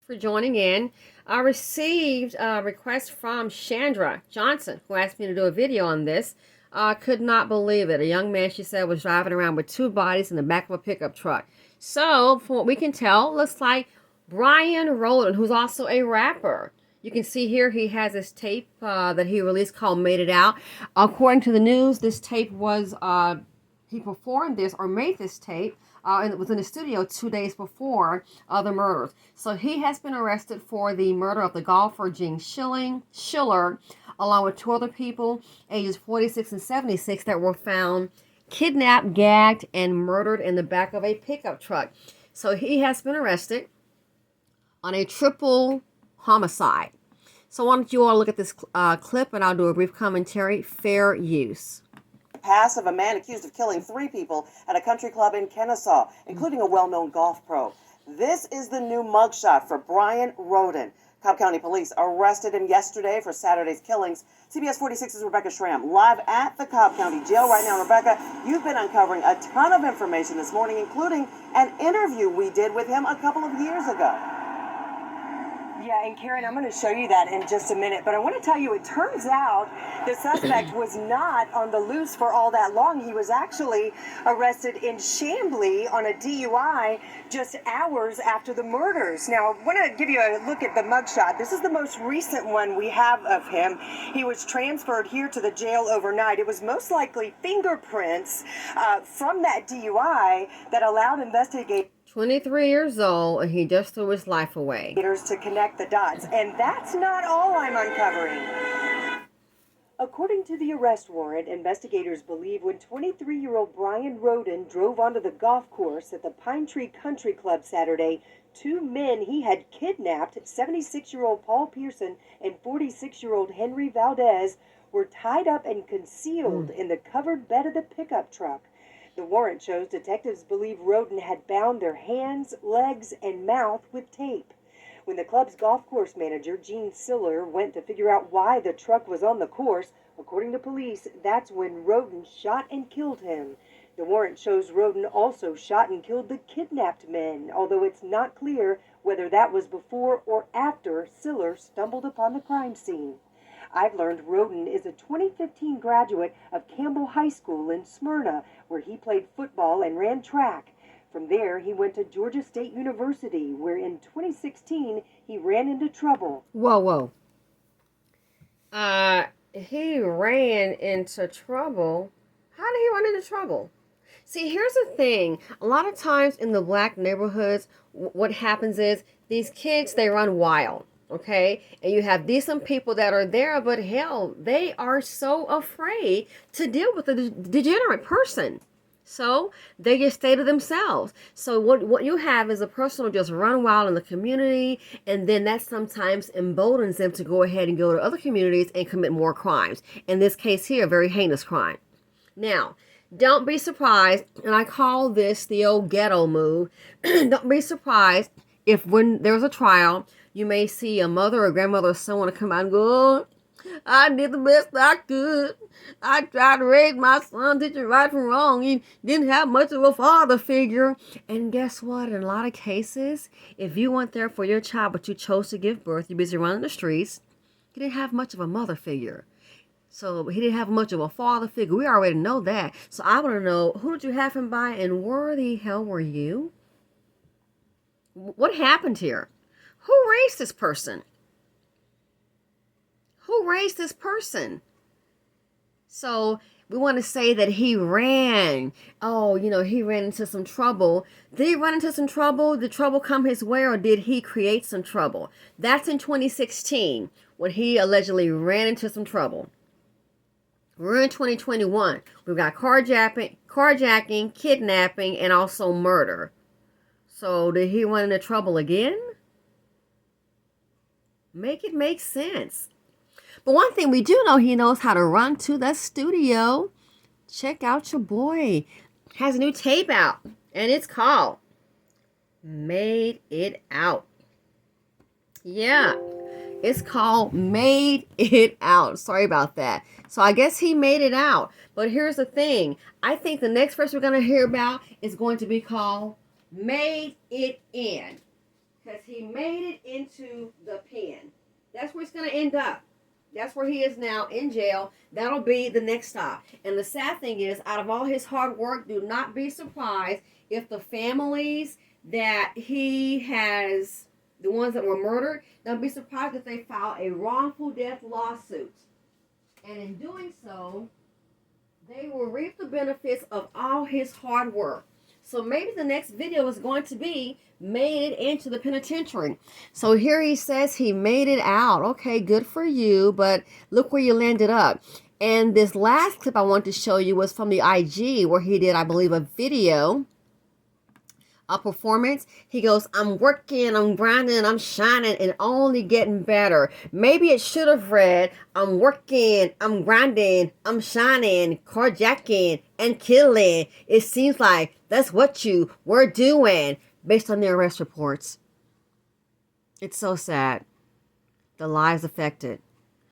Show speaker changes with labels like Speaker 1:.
Speaker 1: For joining in. I received a request from Chandra Johnson, who asked me to do a video on this. I could not believe it. A young man, she said, was driving around with two bodies in the back of a pickup truck. So, from what we can tell, looks like BRYAN Rhoden, who's also a rapper. You can see here he has this tape that he released called Made It Out. According to the news, this tape was, he performed this or made this tape and it was in the studio 2 days before the murders. So he has been arrested for the murder of the golfer Gene Schiller, along with two other people, ages 46 and 76, that were found kidnapped, gagged, and murdered in the back of a pickup truck. So he has been arrested on a triple homicide. So why don't you all look at this clip, and I'll do a brief commentary. Fair use.
Speaker 2: Past of a man accused of killing 3 people at a country club in NNESAW, including a well-known golf pro. This is the new mugshot for BRYAN Rhoden. Cobb County Police arrested him yesterday for Saturday's killings. CBS 46's Rebecca Schramm live at the Cobb County Jail right now. Rebecca, you've been uncovering a ton of information this morning, including an interview we did with him a couple of years ago.
Speaker 3: Yeah, and Karen, I'm going to show you that in just a minute. But I want to tell you, it turns out the suspect was not on the loose for all that long. He was actually arrested in Chamblee on a DUI just hours after the murders. Now, I want to give you a look at the mugshot. This is the most recent one we have of him. He was transferred here to the jail overnight. It was most likely fingerprints from that DUI that allowed investigators
Speaker 1: 23 years old, and he just threw his life away.
Speaker 3: To connect the dots. And that's not all I'm uncovering. According to the arrest warrant, investigators believe when 23-year-old BRYAN Rhoden drove onto the golf course at the Pine Tree Country Club Saturday, 2 men he had kidnapped, 76-year-old Paul Pearson and 46-year-old Henry Valdez, were tied up and concealed in the covered bed of the pickup truck. The warrant shows detectives believe Rhoden had bound their hands, legs, and mouth with tape. When the club's golf course manager, Gene Schiller, went to figure out why the truck was on the course, according to police, that's when Rhoden shot and killed him. The warrant shows Rhoden also shot and killed the kidnapped men, although it's not clear whether that was before or after Schiller stumbled upon the crime scene. I've learned Rhoden is a 2015 graduate of Campbell High School in Smyrna, where he played football and ran track. From there, he went to Georgia State University, where in 2016, he ran into trouble.
Speaker 1: Whoa. He ran into trouble? How did he run into trouble? See, here's the thing. A lot of times in the black neighborhoods, what happens is these kids, they run wild. Okay, and you have decent people that are there, but hell, they are so afraid to deal with a degenerate person. So they just stay to themselves. So what you have is a person who just run wild in the community, and then that sometimes emboldens them to go ahead and go to other communities and commit more crimes. In this case here, a very heinous crime. Now, don't be surprised, and I call this the old ghetto move. Don't be surprised if when there's a trial, you may see a mother or grandmother or someone to come out and go, oh, I did the best I could. I tried to raise my son, teach him right from wrong. He didn't have much of a father figure. And guess what? In a lot of cases, if you weren't there for your child, but you chose to give birth, you're busy running the streets, he didn't have much of a mother figure. So he didn't have much of a father figure. We already know that. So I want to know, who did you have him by, and where the hell were you? What happened here? Who raised this person? Who raised this person? So we want to say that he ran. Oh, he ran into some trouble. Did he run into some trouble? Did trouble come his way, or did he create some trouble? That's in 2016 when he allegedly ran into some trouble. We're in 2021. We've got carjacking, kidnapping, and also murder. So did he run into trouble again? Make it make sense. But one thing we do know, he knows how to run to the studio. Check out your boy. Has a new tape out, and it's called Made It Out. Yeah, it's called Made It Out. Sorry about that. So I guess he made it out. But here's the thing. I think the next person we're going to hear about is going to be called Made It In. because he made it into the pen. That's where it's going to end up. That's where he is now, in jail. That'll be the next stop. And the sad thing is, out of all his hard work, do not be surprised if the families that he has, the ones that were murdered, don't be surprised if they file a wrongful death lawsuit. And in doing so, they will reap the benefits of all his hard work. So maybe the next video is going to be made it into the penitentiary. So here he says he made it out. Okay, good for you, but look where you landed up. And this last clip I want to show you was from the IG, where he did, I believe, a video, a performance. He goes, I'm working, I'm grinding, I'm shining, and only getting better. Maybe it should have read, I'm working, I'm grinding, I'm shining, carjacking, and killing. It seems like that's what you were doing, based on the arrest reports. It's so sad. The lives affected.